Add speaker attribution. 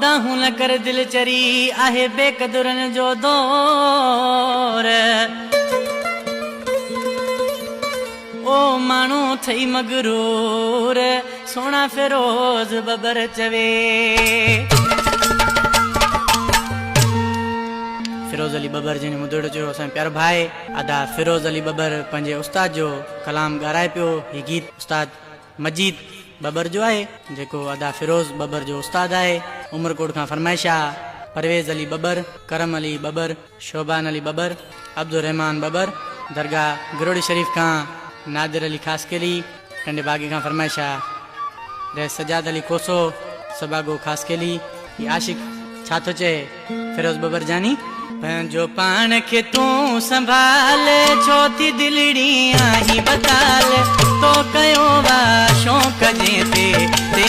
Speaker 1: दाहूं न कर दिल चरी आहे बेकदुरन जो दौर। ओ मानू थई मगरूर सोना फिरोज बबर चवे। फिरोज अली बबर जिन मुदड़ जो असां प्यारो भाई अदा फिरोज अली बबर पंजे उस्ताद जो कलाम ॻाराए पियो। ही गीत उस्ताद मजीद बबर जो है जेको अदा फिरोज बबर जो उस्ताद है। उमरकोट का फरमाइश आ परवेज अली बबर, करम अली बबर, शोबान अली बबर, अब्दुल रहमान बबर, दरगाह गिरोड़ी शरीफ का नादिर अली खासकेली कंडे बागी का फरमाइश आ रे सजाद अली कोसो सबागो खासकेली। ये आशिक छा थो चे फिरोज बबर जानी पंहिंजो पान खे तूं संभाल छो थी दिलड़ी आही बताल तो कयो वा शौक़ जे ते